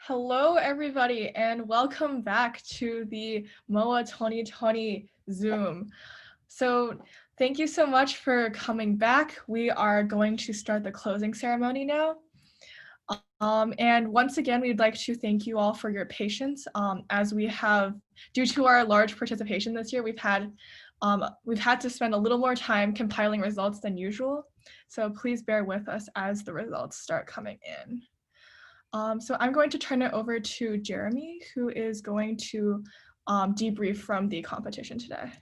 Hello, everybody, and welcome back to the MOAA 2020 Zoom. So thank you so much for coming back. We are going to start the closing ceremony now. And once again, we'd like to thank you all for your patience as we have, due to our large participation this year, we've had to spend a little more time compiling results than usual. So please bear with us as the results start coming in. So I'm going to turn it over to Jeremy, who is going to debrief from the competition today.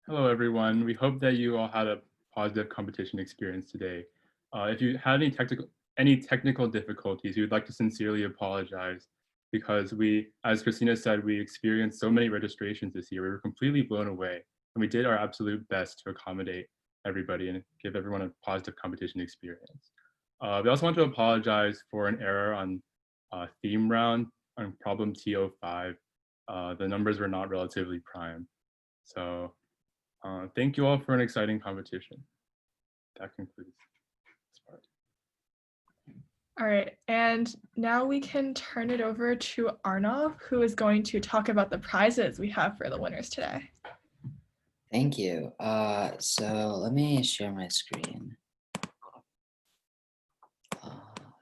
Hello, everyone. We hope that you all had a positive competition experience today. If you had any technical difficulties, we would like to sincerely apologize because as Christina said, we experienced so many registrations this year. We were completely blown away, and we did our absolute best to accommodate everybody and give everyone a positive competition experience. We also want to apologize for an error on theme round on problem T05. The numbers were not relatively prime. So thank you all for an exciting competition. That concludes this part. All right, and now we can turn it over to Arnav, who is going to talk about the prizes we have for the winners today. Thank you. So let me share my screen.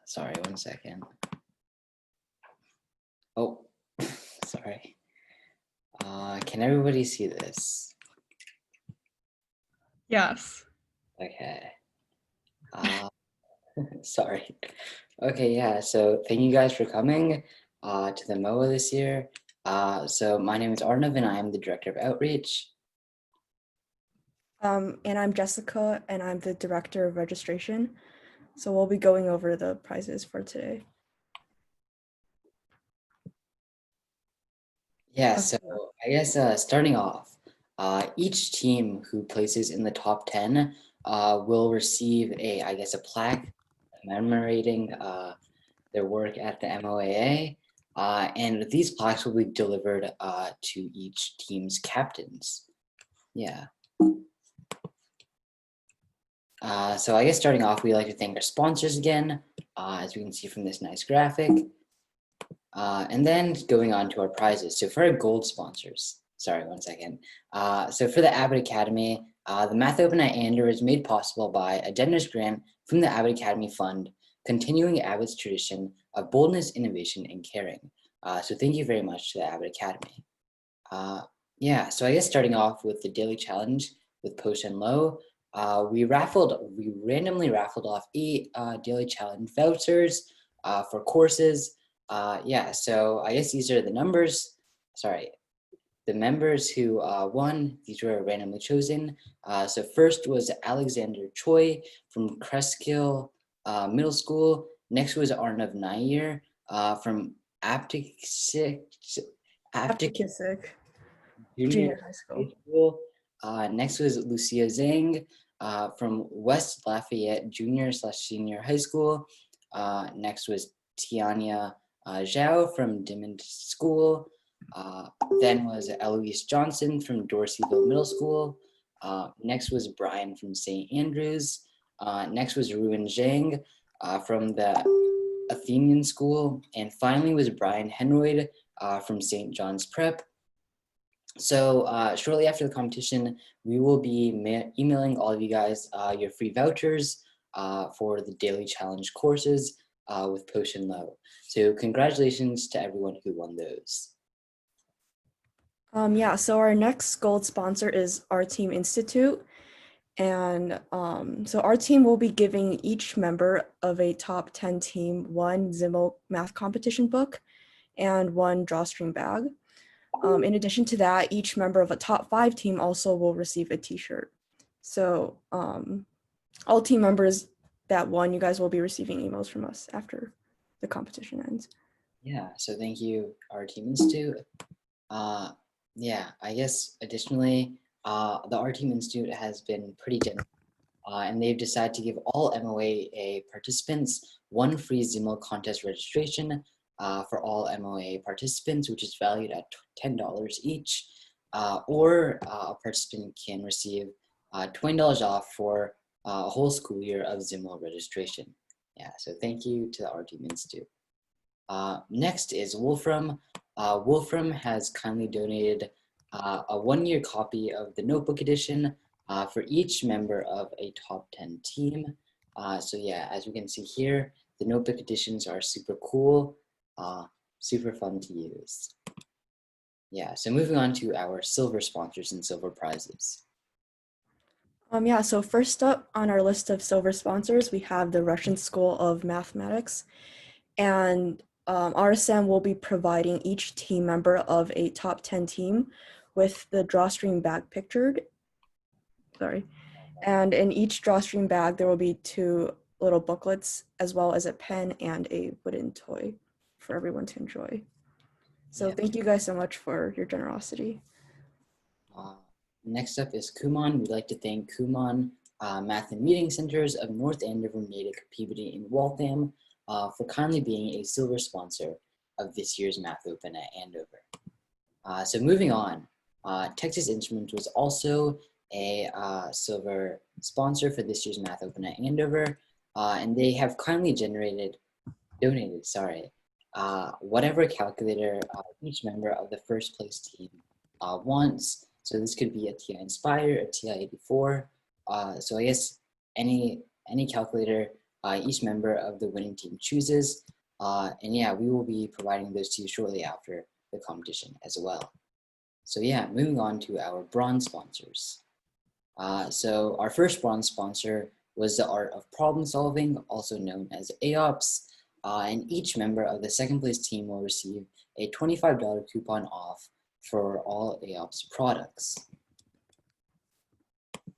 Sorry, 1 second. Oh, sorry. Can everybody see this? Yes. Okay. Sorry. Okay, yeah, so thank you guys for coming to the MOAA this year. So my name is Arnav and I am the Director of Outreach. And I'm Jessica and I'm the Director of Registration. So we'll be going over the prizes for today. Yeah, so I guess starting off, each team who places in the top 10 will receive a plaque commemorating their work at the MOAA. And these plaques will be delivered to each team's captains. Yeah. So I guess starting off, we'd like to thank our sponsors again, as we can see from this nice graphic. And then going on to our prizes. So for our gold sponsors, sorry, 1 second. So for the Abbott Academy, the Math Open at Andover is made possible by a generous grant from the Abbott Academy Fund, continuing Abbott's tradition of boldness, innovation, and caring. So thank you very much to the Abbott Academy. Yeah, so I guess starting off with the daily challenge with Post and Low, we randomly raffled off 8 daily challenge vouchers for courses. Yeah, so I guess these are the numbers. Sorry, the members who won. These were randomly chosen. So first was Alexander Choi from Creskill Middle School. Next was Arnav Nair from Aptikisik Junior High School. Next was Lucia Zhang from West Lafayette Junior/Senior High School. Next was Tiania Zhao from Dimond School. Then was Eloise Johnson from Dorseyville Middle School. Next was Brian from St. Andrews. Next was Ruin Zhang from the Athenian School. And finally was Brian Henroyd from St. John's Prep. So shortly after the competition, we will be emailing all of you guys your free vouchers for the daily challenge courses with Potion Low. So congratulations to everyone who won those. Yeah, so our next gold sponsor is Our Team Institute. And so our team will be giving each member of a top 10 team 1 Zimmel math competition book and 1 drawstring bag. In addition to that, each member of a top 5 team also will receive a t-shirt. So all team members that won, you guys will be receiving emails from us after the competition ends. Yeah, so thank you, Our Team Institute. Yeah, I guess additionally, the Our Team Institute has been pretty generous, and they've decided to give all MOAA participants 1 free Zimmel contest registration for all MOAA participants, which is valued at $10 each, or a participant can receive $20 off for a whole school year of Zimmo registration. Yeah, so thank you to the Our Team Institute. Next is Wolfram. Wolfram has kindly donated a one-year copy of the notebook edition for each member of a top 10 team. So yeah, as we can see here, the notebook editions are super cool, super fun to use. Yeah, so moving on to our silver sponsors and silver prizes. Yeah, so first up on our list of silver sponsors, we have the Russian School of Mathematics. And RSM will be providing each team member of a top 10 team with the drawstring bag pictured. Sorry. And in each drawstring bag, there will be 2 little booklets, as well as a pen and a wooden toy for everyone to enjoy. So Yeah. thank you guys so much for your generosity. Next up is Kumon. We'd like to thank Kumon Math and Meeting Centers of North Andover, Natick, Peabody, and Waltham for kindly being a silver sponsor of this year's Math Open at Andover. So moving on, Texas Instruments was also a silver sponsor for this year's Math Open at Andover, and they have kindly donated, whatever calculator each member of the first place team wants. So this could be a TI Inspire, a TI-84. So I guess any calculator each member of the winning team chooses. And yeah, we will be providing those to you shortly after the competition as well. So yeah, moving on to our bronze sponsors. So our first bronze sponsor was the Art of Problem Solving, also known as AOPS. And each member of the second place team will receive a $25 coupon off for all AOPS products.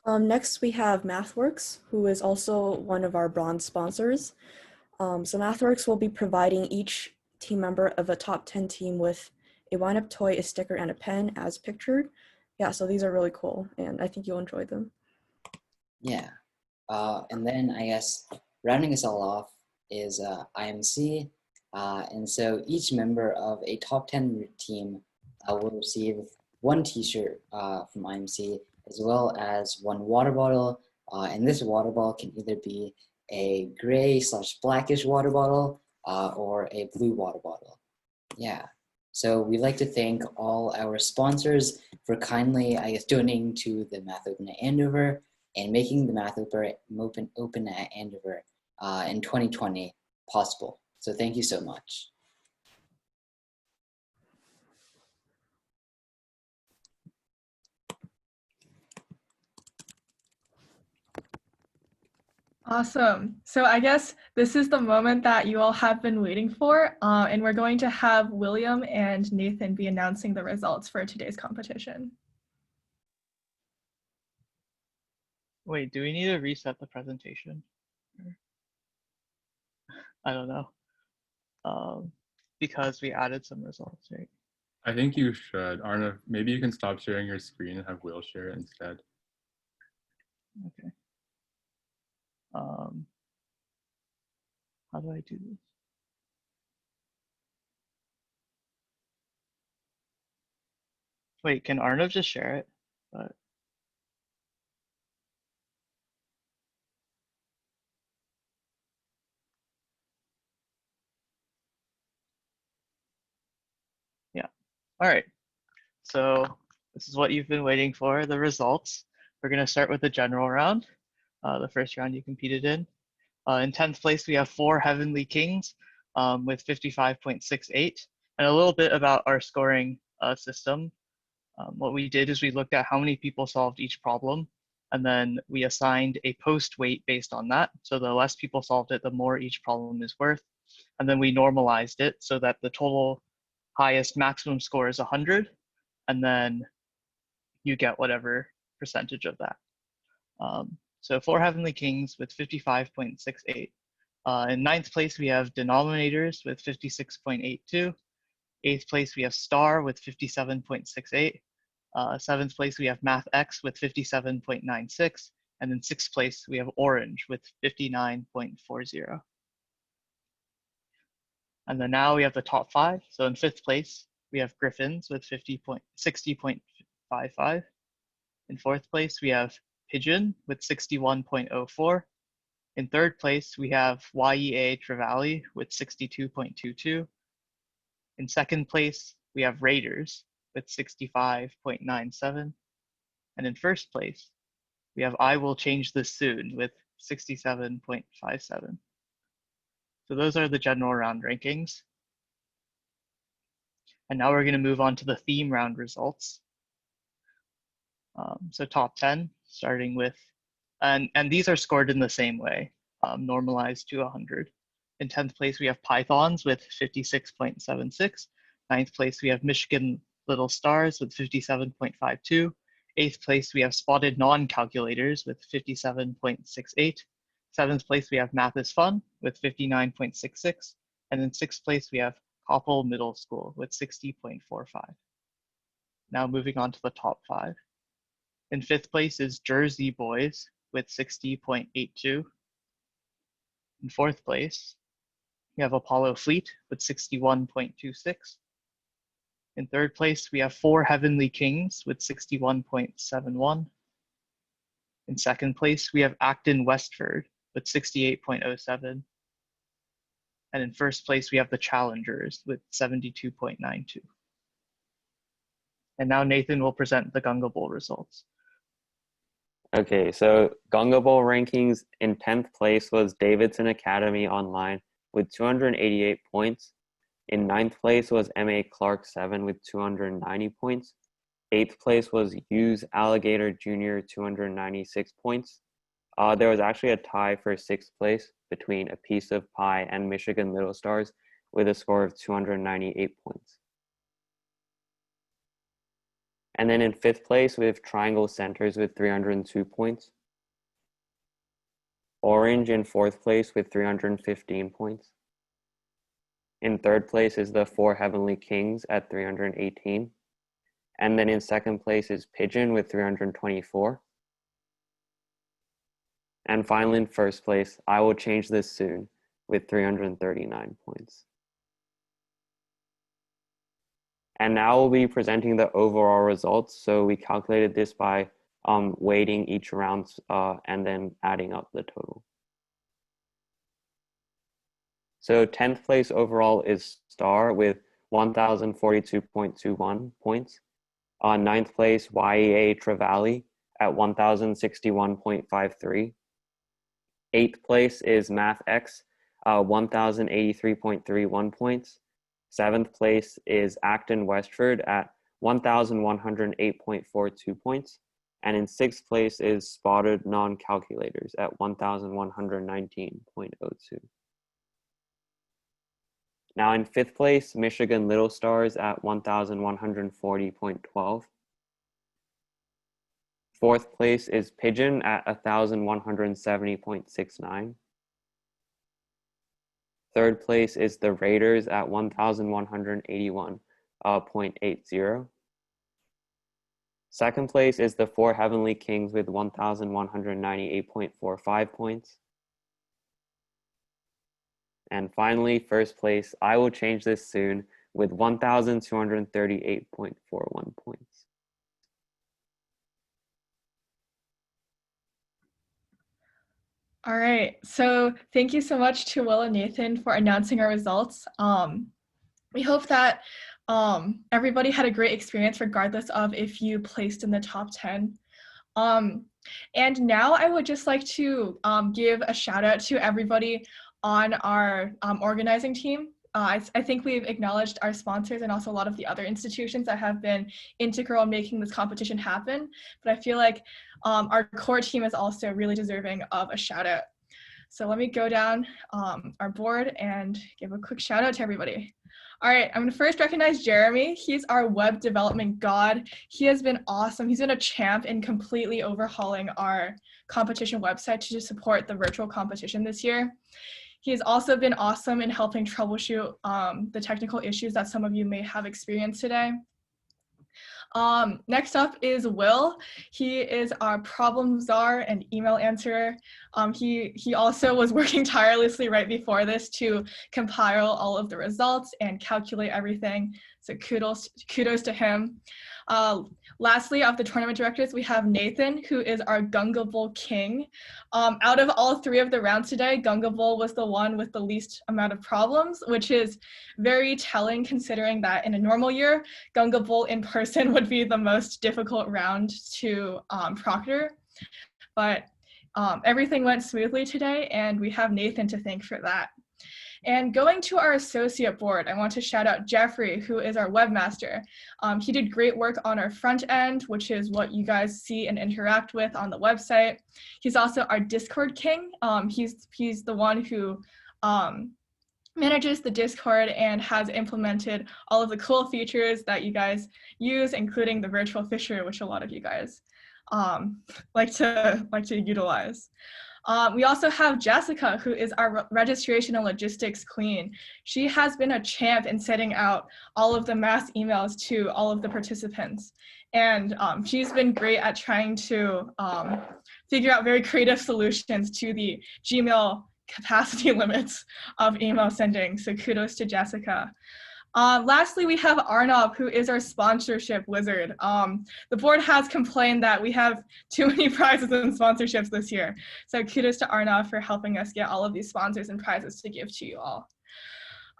Next, we have Mathworks, who is also one of our bronze sponsors. So Mathworks will be providing each team member of a top 10 team with a wind-up toy, a sticker, and a pen as pictured. Yeah, so these are really cool, and I think you'll enjoy them. Yeah, and then I guess rounding us all off is IMC. And so each member of a top 10 team will receive 1 t-shirt from IMC, as well as 1 water bottle. And this water bottle can either be a gray/blackish water bottle or a blue water bottle. Yeah. So we'd like to thank all our sponsors for kindly, I guess, donating to the Math Open at Andover and making the Math Open at Andover in 2020 possible. So thank you so much. Awesome. So I guess this is the moment that you all have been waiting for, and we're going to have William and Nathan be announcing the results for today's competition. Wait, do we need to reset the presentation? I don't know. Because we added some results, right? I think you should. Arnav, maybe you can stop sharing your screen and have Will share it instead. Okay. How do I do this? Wait, can Arnav just share it? But yeah. All right. So this is what you've been waiting for, the results. We're going to start with the general round, the first round you competed in. In 10th place, we have 4 Heavenly Kings with 55.68. And a little bit about our scoring system. What we did is we looked at how many people solved each problem, and then we assigned a post weight based on that. So the less people solved it, the more each problem is worth. And then we normalized it so that the total highest maximum score is 100, and then you get whatever percentage of that. So 4 Heavenly Kings with 55.68. In 9th place, we have Denominators with 56.82. 8th place, we have Star with 57.68. 7th place, we have Math X with 57.96. And in 6th place, we have Orange with 59.40. And then now we have the top 5. So in 5th place, we have Griffins with 60.55. In 4th place, we have Pigeon with 61.04. In third place, we have YEA Trevally with 62.22. In second place, we have Raiders with 65.97. And in first place, we have I Will Change This Soon with 67.57. So those are the general round rankings. And now we're going to move on to the theme round results. So top 10, starting with, and these are scored in the same way, normalized to 100. In 10th place, we have Pythons with 56.76. 9th place, we have Michigan Little Stars with 57.52. 8th place, we have Spotted Non-Calculators with 57.68. 7th place, we have Math is Fun with 59.66. And in 6th place, we have Koppel Middle School with 60.45. Now moving on to the top 5. In 5th place is Jersey Boys with 60.82. In 4th place, we have Apollo Fleet with 61.26. In 3rd place, we have 4 Heavenly Kings with 61.71. In 2nd place, we have Acton Westford with 68.07. And in 1st place, we have the Challengers with 72.92. And now Nathan will present the Gunga Bowl results. Okay, so Gunga Bowl rankings. In 10th place was Davidson Academy Online with 288 points. In 9th place was MA Clark 7 with 290 points. 8th place was Hughes Alligator Jr. 296 points. There was actually a tie for 6th place between A Piece of Pie and Michigan Little Stars with a score of 298 points. And then in 5th place, we have Triangle Centers with 302 points. Orange in 4th place with 315 points. In 3rd place is the 4 Heavenly Kings at 318. And then in 2nd place is Pigeon with 324. And finally in 1st place, I Will Change This Soon with 339 points. And now we'll be presenting the overall results. So we calculated this by weighting each round and then adding up the total. So 10th place overall is Star with 1,042.21 points. 9th place, YEA Trevally at 1,061.53. 8th place is MathX, 1,083.31 points. 7th place is Acton Westford at 1,108.42 points. And in 6th place is Spotted Non-Calculators at 1,119.02. Now in 5th place, Michigan Little Stars at 1,140.12. 4th place is Pigeon at 1,170.69. 3rd place is the Raiders at 1,181.80. 2nd place is the 4 Heavenly Kings with 1,198.45 points. And finally, 1st place, I Will Change This Soon with 1,238.41 points. All right, so thank you so much to Will and Nathan for announcing our results. We hope that everybody had a great experience regardless of if you placed in the top 10. And now I would just like to give a shout out to everybody on our organizing team. I think we've acknowledged our sponsors and also a lot of the other institutions that have been integral in making this competition happen. But I feel like our core team is also really deserving of a shout out. So let me go down our board and give a quick shout out to everybody. All right, I'm gonna first recognize Jeremy. He's our web development god. He has been awesome. He's been a champ in completely overhauling our competition website to support the virtual competition this year. He's also been awesome in helping troubleshoot the technical issues that some of you may have experienced today. Next up is Will. He is our problem czar and email answerer. He also was working tirelessly right before this to compile all of the results and calculate everything. So kudos to him. Lastly, of the tournament directors, we have Nathan, who is our Gunga Bowl king. Out of all 3 of the rounds today, Gunga Bowl was the one with the least amount of problems, which is very telling considering that in a normal year, Gunga Bowl in person would be the most difficult round to proctor. But everything went smoothly today, and we have Nathan to thank for that. And going to our associate board, I want to shout out Jeffrey, who is our webmaster. He did great work on our front end, which is what you guys see and interact with on the website. He's also our Discord king. He's the one who manages the Discord and has implemented all of the cool features that you guys use, including the virtual fisher, which a lot of you guys like to utilize. We also have Jessica, who is our registration and logistics queen. She has been a champ in setting out all of the mass emails to all of the participants. And she's been great at trying to figure out very creative solutions to the Gmail capacity limits of email sending. So kudos to Jessica. Lastly, we have Arnav, who is our sponsorship wizard. The board has complained that we have too many prizes and sponsorships this year. So kudos to Arnav for helping us get all of these sponsors and prizes to give to you all.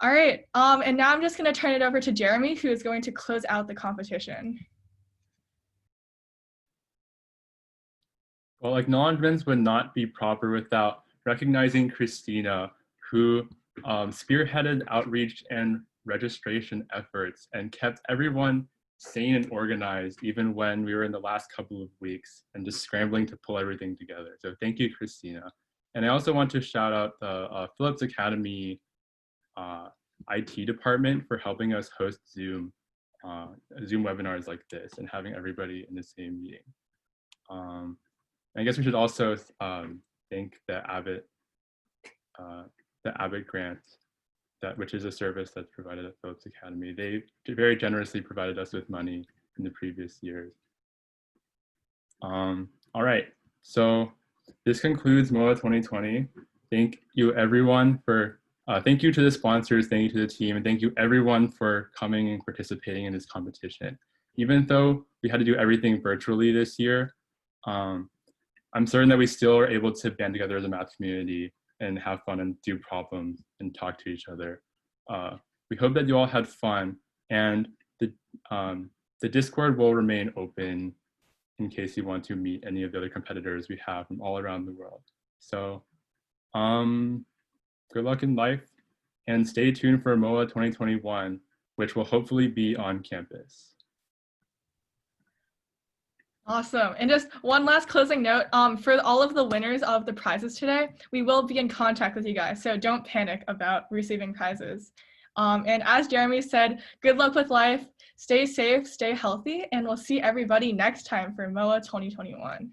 All right, and now I'm just gonna turn it over to Jeremy, who is going to close out the competition. Well, acknowledgements would not be proper without recognizing Christina, who spearheaded outreach and registration efforts and kept everyone sane and organized even when we were in the last couple of weeks and just scrambling to pull everything together. So thank you, Christina. And I also want to shout out the Phillips Academy IT department for helping us host Zoom webinars like this and having everybody in the same meeting. I guess we should also thank the Abbott Grant, which is a service that's provided at Phillips Academy. They very generously provided us with money in the previous years. All right, so this concludes MOAA 2020. Thank you everyone for, thank you to the sponsors, thank you to the team, and thank you everyone for coming and participating in this competition. Even though we had to do everything virtually this year, I'm certain that we still are able to band together as a math community and have fun and do problems and talk to each other. We hope that you all had fun, and the Discord will remain open in case you want to meet any of the other competitors we have from all around the world. So good luck in life, and stay tuned for MOAA 2021, which will hopefully be on campus. Awesome. And just one last closing note, for all of the winners of the prizes today, we will be in contact with you guys, so don't panic about receiving prizes. And as Jeremy said, good luck with life, stay safe, stay healthy, and we'll see everybody next time for MOAA 2021.